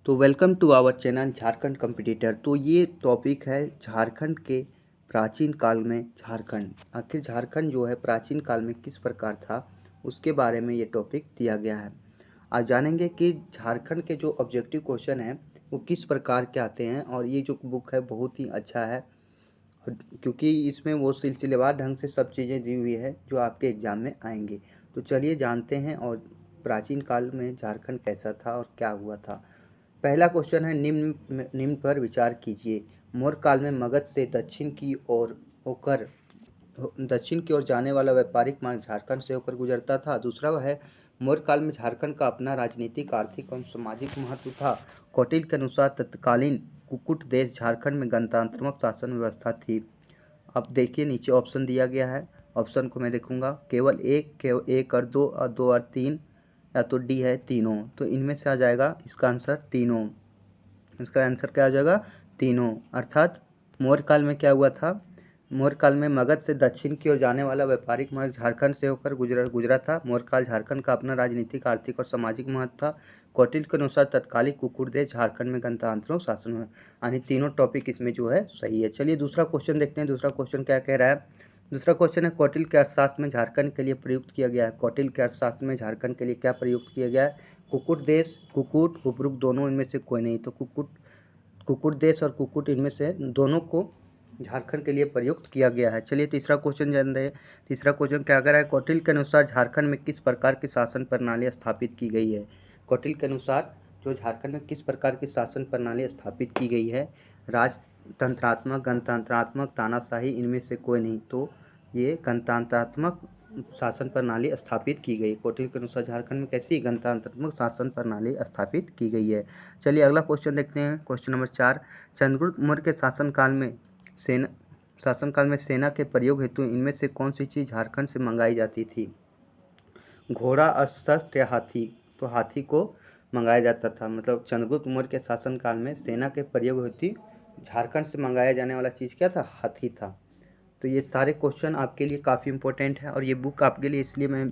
तो welcome to our channel Jharkhand competitor. तो ये टॉपिक है झारखंड के प्राचीन काल में झारखंड। आखिर झारखंड जो है प्राचीन काल में किस प्रकार था, उसके बारे में ये टॉपिक दिया गया है। आज जानेंगे कि झारखंड के जो ऑब्जेक्टिव क्वेश्चन हैं वो किस प्रकार के आते हैं। और ये जो बुक है बहुत ही अच्छा है क्योंकि इसमें वो सिलसिलेवार ढंग से सब चीज़ें दी हुई है जो आपके एग्ज़ाम में आएंगे। तो चलिए जानते हैं और प्राचीन काल में झारखंड कैसा था और क्या हुआ था। पहला क्वेश्चन है, निम्न पर विचार कीजिए। मौर्य काल में मगध से दक्षिण की ओर जाने वाला व्यापारिक मार्ग झारखंड से होकर गुजरता था। दूसरा है, मौर्य काल में झारखंड का अपना राजनीतिक, आर्थिक एवं सामाजिक महत्व था। कौटिल्य के अनुसार तत्कालीन कुकुट देश झारखंड में गणतंत्रात्मक शासन व्यवस्था थी। अब देखिए नीचे ऑप्शन दिया गया है। ऑप्शन को मैं देखूंगा, केवल एक और दो और तीन, या तो डी है तीनों। तो इनमें से आ जाएगा इसका आंसर तीनों। इसका आंसर क्या आ जाएगा? तीनों। अर्थात मौर्य काल में क्या हुआ था? मौर्य काल में मगध से दक्षिण की ओर जाने वाला व्यापारिक मार्ग झारखंड से होकर गुजरा था। मौर्य काल झारखंड का अपना राजनीतिक, आर्थिक और सामाजिक महत्व था। कौटिल्य के अनुसार तत्कालिक कुकुट देश झारखंड में गणतंत्र शासन में, यानी तीनों टॉपिक इसमें जो है सही है। चलिए दूसरा क्वेश्चन देखते हैं। दूसरा क्वेश्चन क्या कह रहा है? दूसरा क्वेश्चन है, कौटिल्य के अर्थशास्त्र में झारखंड के लिए प्रयुक्त किया गया है। कौटिल्य के अर्थशास्त्र में झारखंड के लिए क्या प्रयुक्त किया गया है? कुकुट देश, कुकुट, उपरुक्त दोनों इनमें से कोई नहीं। तो कुकुट देश और कुकुट इनमें से दोनों को झारखंड के लिए प्रयुक्त किया गया है। चलिए तीसरा क्वेश्चन जान रहे हैं। तीसरा क्वेश्चन क्या कर रहा है? कौटिल्य के अनुसार झारखंड में किस प्रकार की शासन प्रणाली स्थापित की गई है? कौटिल्य के अनुसार जो झारखंड में किस प्रकार की शासन प्रणाली स्थापित की गई है? राजतंत्रात्मक, गणतंत्रात्मक, तानाशाही, इनमें से कोई नहीं। तो ये गणतंत्रात्मक शासन प्रणाली स्थापित की गई। कौटिल्य के अनुसार झारखंड में कैसी गणतंत्रात्मक शासन प्रणाली स्थापित की गई है। चलिए अगला क्वेश्चन देखते हैं। क्वेश्चन नंबर 4, चंद्रगुप्त मौर्य के शासनकाल में सेना के प्रयोग हेतु इनमें से कौन सी चीज़ झारखंड से मंगाई जाती थी? घोड़ा, अस्त्र या हाथी? तो हाथी को मंगाया जाता था। मतलब चंद्रगुप्त मौर्य के शासनकाल में सेना के प्रयोग हेतु झारखंड से मंगाया जाने वाला चीज़ क्या था? हाथी था। तो ये सारे क्वेश्चन आपके लिए काफ़ी इंपॉर्टेंट है और ये बुक आपके लिए इसलिए मैं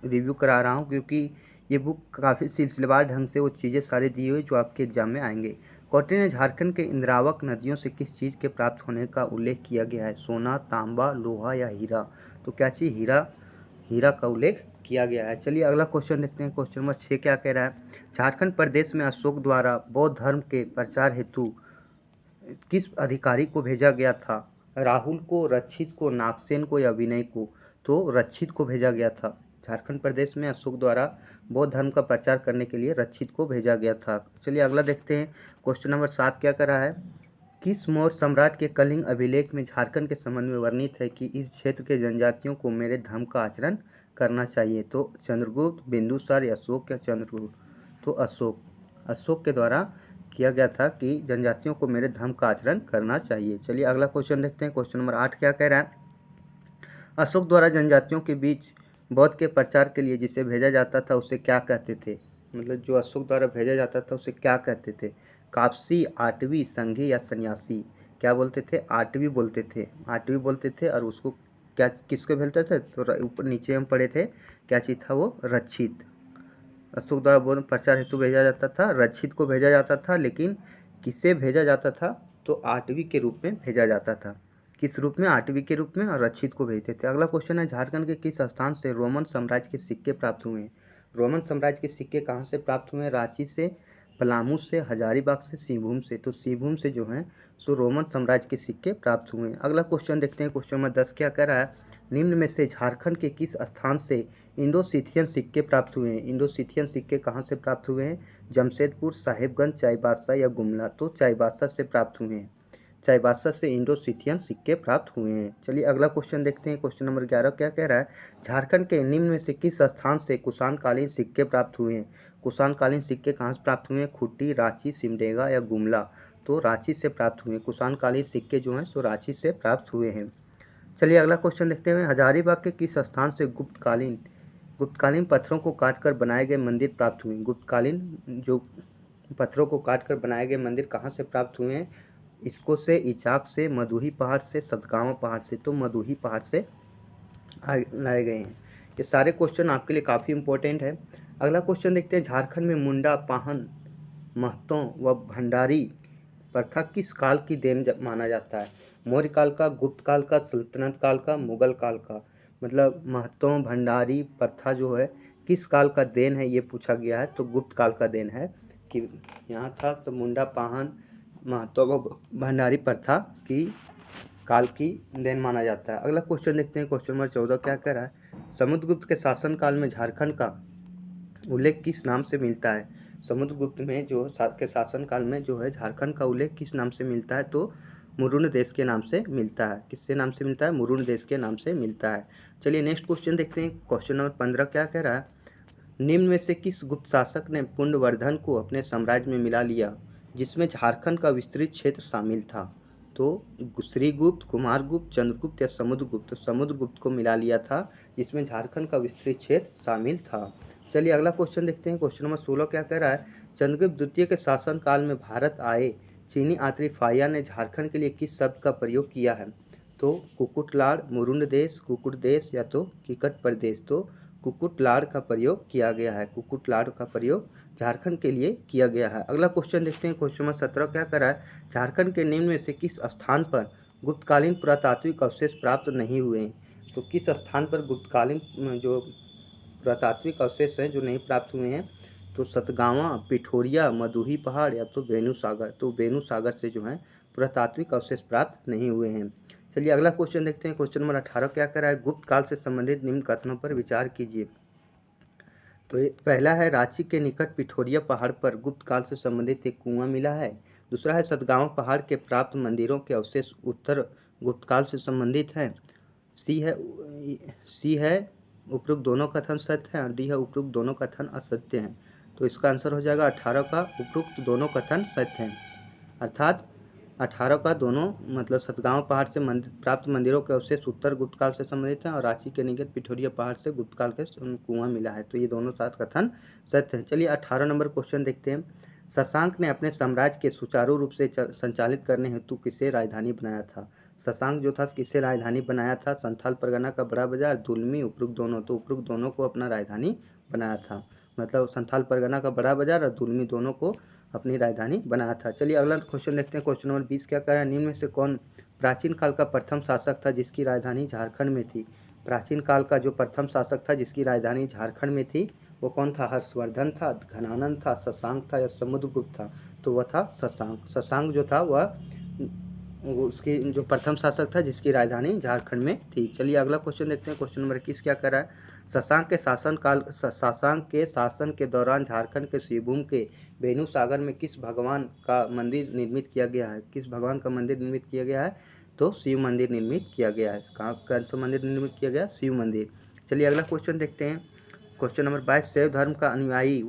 रिव्यू करा रहा हूँ क्योंकि ये बुक काफ़ी सिलसिलेवार ढंग से वो चीज़ें सारी दी हुई जो आपके एग्जाम में आएंगे। कौटिल्य ने झारखंड के इंद्रावक नदियों से किस चीज़ के प्राप्त होने का उल्लेख किया गया है? सोना, तांबा, लोहा या हीरा? तो क्या चीज़? हीरा का उल्लेख किया गया है। चलिए अगला क्वेश्चन देखते हैं। क्वेश्चन नंबर 6 क्या कह रहा है? झारखंड प्रदेश में अशोक द्वारा बौद्ध धर्म के प्रचार हेतु किस अधिकारी को भेजा गया था? राहुल को, रक्षित को, नागसेन को या विनय को? तो रक्षित को भेजा गया था। झारखंड प्रदेश में अशोक द्वारा बौद्ध धर्म का प्रचार करने के लिए रक्षित को भेजा गया था। चलिए अगला देखते हैं। क्वेश्चन नंबर 7 क्या कर रहा है? किस मौर्य सम्राट के कलिंग अभिलेख में झारखंड के संबंध में वर्णित है कि इस क्षेत्र के जनजातियों को मेरे धर्म का आचरण करना चाहिए? तो चंद्रगुप्त, बिंदुसार या अशोक या चंद्रगुप्त? तो अशोक के द्वारा किया गया था कि जनजातियों को मेरे धर्म का आचरण करना चाहिए। चलिए अगला क्वेश्चन देखते हैं। क्वेश्चन नंबर 8 क्या कह रहा है? अशोक द्वारा जनजातियों के बीच बौद्ध के प्रचार के लिए जिसे भेजा जाता था उसे क्या कहते थे? मतलब जो अशोक द्वारा भेजा जाता था उसे क्या कहते थे? कापसी, आठवी, संघी या सन्यासी? क्या बोलते थे? आठवी बोलते थे। आठवी बोलते थे। और उसको क्या, किसको भेजते थे? तो ऊपर नीचे हम पढ़े थे क्या चीज़ था वो? रक्षित। अशोक द्वारा बौद्ध प्रचार हेतु भेजा जाता था, रक्षित को भेजा जाता था। लेकिन किसे भेजा जाता था? तो आठवीं के रूप में भेजा जाता था। किस रूप में? आठवीं के रूप में, और रक्षित को भेजते थे। अगला क्वेश्चन है, झारखंड के किस स्थान से रोमन साम्राज्य के सिक्के प्राप्त हुए हैं? रोमन साम्राज्य के सिक्के कहाँ से प्राप्त हुए हैं? रांची से, पलामू से, हजारीबाग से, सिंहभूम से? तो सिंहभूम से जो है सो रोमन साम्राज्य के सिक्के प्राप्त हुए हैं। अगला क्वेश्चन देखते हैं। क्वेश्चन नंबर 10 क्या कह रहा है? निम्न में से झारखंड के किस स्थान से इंडो सिथियन सिक्के प्राप्त हुए हैं? इंडो सिथियन सिक्के कहाँ से प्राप्त हुए हैं? जमशेदपुर, साहेबगंज, चाईबासा या गुमला? तो चाईबासा से प्राप्त हुए हैं। चाईबासा से इंडो सिथियन सिक्के प्राप्त हुए हैं। चलिए अगला क्वेश्चन देखते हैं। क्वेश्चन नंबर 11 क्या कह रहा है? झारखंड के निम्न में से किस स्थान से कुषाणकालीन सिक्के प्राप्त हुए हैं? कुषाणकालीन सिक्के कहाँ से प्राप्त हुए हैं? खूंटी, रांची, सिमडेगा या गुमला? तो रांची से प्राप्त हुए। कुषाणकालीन सिक्के जो हैं सो रांची से प्राप्त हुए हैं। चलिए अगला क्वेश्चन देखते हैं। हजारीबाग के किस स्थान से गुप्तकालीन पत्थरों को काटकर बनाए गए मंदिर प्राप्त हुए? गुप्तकालीन जो पत्थरों को काटकर बनाए गए मंदिर कहाँ से प्राप्त हुए हैं? इसको से, इचाक से, मधुही पहाड़ से, सतगावा पहाड़ से? तो मधुही पहाड़ से लाए गए हैं। ये सारे क्वेश्चन आपके लिए काफ़ी इंपॉर्टेंट है। अगला क्वेश्चन देखते हैं। झारखंड में महतों व भंडारी प्रथा किस काल की देन माना जाता है? मौर्य काल का, गुप्त काल का, सल्तनत काल का, मुगल काल का? मतलब महतों भंडारी प्रथा जो है किस काल का देन है ये पूछा गया है, तो गुप्त काल का देन है कि यहाँ था। तो मुंडा पाहन महतों व भंडारी प्रथा की काल की देन माना जाता है। अगला क्वेश्चन देखते हैं, क्वेश्चन नंबर 14 क्या कह रहा है? समुद्रगुप्त के शासन काल में झारखंड का उल्लेख किस नाम से मिलता है? समुद्रगुप्त में जो के शासन काल में जो है झारखंड का उल्लेख किस नाम से मिलता है? तो मुरुण देश के नाम से मिलता है। किससे नाम से मिलता है? मुरुण देश के नाम से मिलता है। चलिए नेक्स्ट क्वेश्चन देखते हैं, क्वेश्चन नंबर 15 क्या कह रहा है? निम्न में से किस गुप्त शासक ने पुंडवर्धन को अपने साम्राज्य में मिला लिया जिसमें झारखंड का विस्तृत क्षेत्र शामिल था? तो श्रीगुप्त, कुमारगुप्त, चंद्रगुप्त या समुद्रगुप्त? तो समुद्रगुप्त को मिला लिया था जिसमें झारखंड का विस्तृत क्षेत्र शामिल था। चलिए अगला क्वेश्चन देखते हैं, क्वेश्चन नंबर 16 क्या कह रहा है? चंद्रगुप्त द्वितीय के शासन काल में भारत आए चीनी यात्री फाया ने झारखंड के लिए किस शब्द का प्रयोग किया है? तो कुकुटलाड़, मुरुंड देश, कुकुट देश या तो किकट प्रदेश? तो कुकुटलाड़ का प्रयोग किया गया है। कुकुटलाड़ का प्रयोग झारखंड के लिए किया गया है। अगला क्वेश्चन देखते हैं, क्वेश्चन नंबर 17 क्या कर रहा है? झारखंड के निम्न में से किस स्थान पर गुप्तकालीन पुरातात्विक अवशेष प्राप्त नहीं हुए हैं? तो किस स्थान पर गुप्तकालीन जो पुरातात्विक अवशेष हैं जो नहीं प्राप्त हुए हैं? तो सतगावा, पिठोरिया, मधुही पहाड़ या तो वेणु सागर? तो वेणु सागर से जो है पुरातात्विक अवशेष प्राप्त नहीं हुए हैं। चलिए अगला क्वेश्चन देखते हैं, क्वेश्चन नंबर 18 क्या कर रहा है? गुप्त काल से संबंधित निम्न कथनों पर विचार कीजिए। तो ये पहला है, रांची के निकट पिठोरिया पहाड़ पर गुप्त काल से संबंधित एक कुआं मिला है। दूसरा है, सतगावा पहाड़ के प्राप्त मंदिरों के अवशेष उत्तर गुप्त काल से संबंधित है। सी है उपरोक्त दोनों कथन सत्य हैं और डी है उपरोक्त दोनों कथन असत्य हैं। तो इसका आंसर हो जाएगा 18 का उपरोक्त दोनों कथन सत्य हैं, अर्थात 18 का दोनों मतलब सतगावा पहाड़ से प्राप्त मंदिरों के अवशेष उत्तर गुप्त काल से संबंधित हैं और रांची के निकट पिठोरिया पहाड़ से गुप्त काल के कुआं मिला है। तो ये दोनों सात कथन सत्य हैं। चलिए 18 नंबर क्वेश्चन देखते हैं। शशांक ने अपने साम्राज्य के सुचारू रूप से संचालित करने हेतु किसे राजधानी बनाया था? शशांक जो था किसे राजधानी बनाया था? संथाल परगना का बड़ा बाजार, दुलमी, उपरोक्त दोनों? तो उपरोक्त दोनों को अपना राजधानी बनाया था, मतलब संथाल परगना का बड़ा बाजार और दुलमी दोनों को अपनी राजधानी बनाया था। चलिए अगला क्वेश्चन देखते हैं, क्वेश्चन नंबर 20 क्या कह रहा है? निम्न में से कौन प्राचीन काल का प्रथम शासक था जिसकी राजधानी झारखंड में थी? प्राचीन काल का जो प्रथम शासक था जिसकी राजधानी झारखंड में थी वो कौन था? हर्षवर्धन था, घनानंद था, शशांक था या समुद्रगुप्त था? तो वह था शशांक। शशांक जो था वह उसकी जो प्रथम शासक था जिसकी राजधानी झारखंड में थी। चलिए अगला क्वेश्चन देखते हैं, क्वेश्चन नंबर 21 क्या कर रहा है? शशांक के शासन के दौरान झारखंड के शिवभूमि के वेणु सागर में किस भगवान का मंदिर निर्मित किया गया है? किस भगवान का मंदिर निर्मित किया गया है? तो शिव मंदिर निर्मित किया गया है। कहाँ कौन सा मंदिर निर्मित किया गया? शिव मंदिर। चलिए अगला क्वेश्चन देखते हैं, क्वेश्चन नंबर 22 शैव धर्म का अनुयायी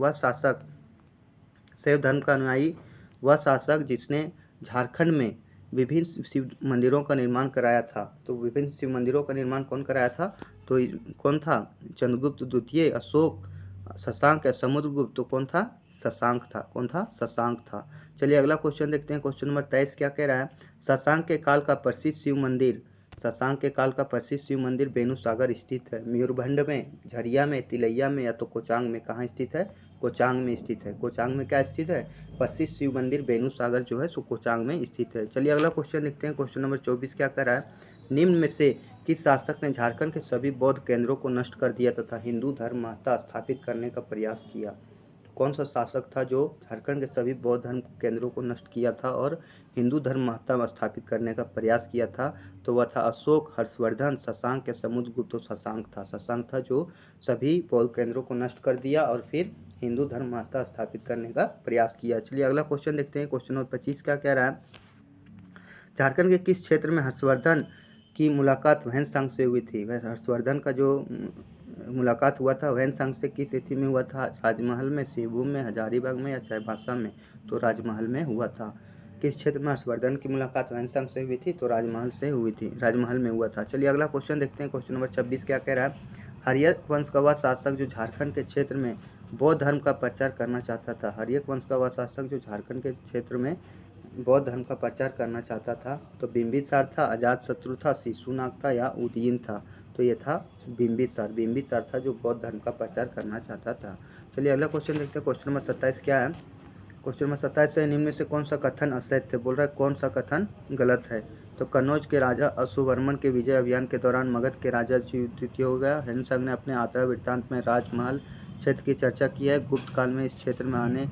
वह शासक जिसने झारखंड में विभिन्न शिव मंदिरों का निर्माण कराया था? तो विभिन्न शिव मंदिरों का निर्माण कौन कराया था? तो कौन था? चंद्रगुप्त द्वितीय, अशोक, शशांक या समुद्रगुप्त? तो कौन था? शशांक था। कौन था? शशांक था। चलिए अगला क्वेश्चन देखते हैं, क्वेश्चन नंबर 23 क्या कह रहा है? शशांक के काल का प्रसिद्ध शिव मंदिर वेणु सागर स्थित है। मयूरभंड में, झरिया में, तिलैया में या तो कोचांग में? कहाँ स्थित है? कोचांग में स्थित है। कोचांग में क्या स्थित है? प्रसिद्ध शिव मंदिर वेणु सागर जो है सो कोचांग में स्थित है। चलिए अगला क्वेश्चन देखते हैं, क्वेश्चन नंबर 24 क्या कर रहा है? निम्न में से किस शासक ने झारखंड के सभी बौद्ध केंद्रों को नष्ट कर दिया तथा हिंदू धर्म महत्ता स्थापित करने का प्रयास किया? कौन सा शासक था जो झारखंड के सभी बौद्ध धर्म केंद्रों को नष्ट किया था और हिंदू धर्म महत्ता स्थापित करने का प्रयास किया था? तो वह था अशोक, हर्षवर्धन, शशांक या समुद्रगुप्त? तो शशांक था। शशांक था जो सभी बौद्ध केंद्रों को नष्ट कर दिया और फिर हिंदू धर्म महत्ता स्थापित करने का प्रयास किया। चलिए अगला क्वेश्चन देखते हैं, क्वेश्चन नंबर 25 क्या कह रहा है? झारखंड के किस क्षेत्र में हर्षवर्धन की मुलाकात वैनसांग से हुई थी? हर्षवर्धन का जो मुलाकात हुआ था वैनसांग से किस स्थिति में हुआ था? राजमहल में, शिवभूमि में, हजारीबाग में या चाईबासा में? तो राजमहल में हुआ था। किस क्षेत्र में हर्षवर्धन की मुलाकात वैनसांग से हुई थी? तो राजमहल से हुई थी, राजमहल में हुआ था। चलिए अगला क्वेश्चन देखते हैं, क्वेश्चन नंबर 26 क्या कह रहा है? हर्यक वंश का वह शासक जो झारखंड के क्षेत्र में बौद्ध धर्म का प्रचार करना चाहता था? हर्यक वंश का वह शासक जो झारखंड के क्षेत्र में बौद्ध धर्म का प्रचार करना चाहता था? तो बिंबिसार था, अजातशत्रु था, शिशुनाग था या उदयीन था? तो ये था बिंबिसार था जो बौद्ध धर्म का प्रचार करना चाहता था। चलिए अगला क्वेश्चन देखते हैं, क्वेश्चन नंबर 27 क्या है? क्वेश्चन नंबर 27 है, निम्न में से कौन सा कथन असत्य है? बोल रहा है कौन सा कथन गलत है? तो कन्नौज के राजा अशोकवर्मन के विजय अभियान के दौरान मगध के राजा च्युतिष्ठिर हो गया। हिंसक ने अपने यात्रा वृत्तांत में राजमहल क्षेत्र की चर्चा की है। गुप्त काल में इस क्षेत्र में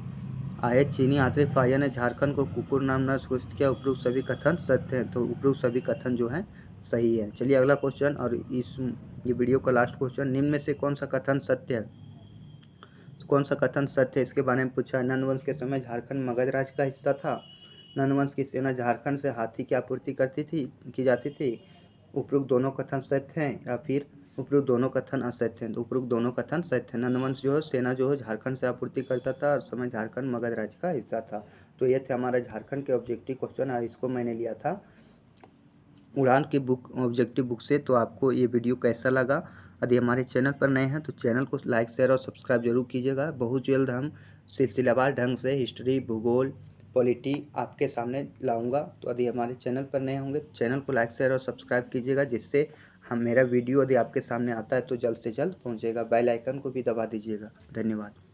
आए चीनी यात्री फाया ने झारखंड को कुकुर नाम न घोषित किया। उपरोक्त सभी कथन सत्य हैं। तो उपरोक्त सभी कथन जो हैं सही है। चलिए अगला क्वेश्चन, और ये वीडियो का लास्ट क्वेश्चन, निम्न में से कौन सा कथन सत्य है? कौन सा कथन सत्य है इसके बारे में पूछा है। नंदवंश के समय झारखंड मगध राज्य का हिस्सा था। नंदवंश की सेना झारखंड से हाथी की आपूर्ति की जाती थी। उपरोक्त दोनों कथन सत्य हैं या फिर उपरोक्त दोनों कथन असत्य हैं? तो उपरोक्त दोनों कथन सत्य हैं। नंदवंश जो है सेना जो है झारखंड से आपूर्ति करता था और समय झारखंड मगध राज्य का हिस्सा था। तो ये थे हमारा झारखंड के ऑब्जेक्टिव क्वेश्चन, और इसको मैंने लिया था उड़ान की बुक, ऑब्जेक्टिव बुक से। तो आपको ये वीडियो कैसा लगा? यदि हमारे चैनल पर नए हैं तो चैनल को लाइक शेयर और सब्सक्राइब जरूर कीजिएगा। बहुत जल्द हम सिलसिलावार ढंग से हिस्ट्री, भूगोल, पॉलिटी आपके सामने लाऊंगा। तो यदि हमारे चैनल पर नए होंगे तो चैनल को लाइक शेयर और सब्सक्राइब कीजिएगा, जिससे मेरा वीडियो यदि आपके सामने आता है तो जल्द से जल्द पहुँचेगा। बेल आइकन को भी दबा दीजिएगा। धन्यवाद।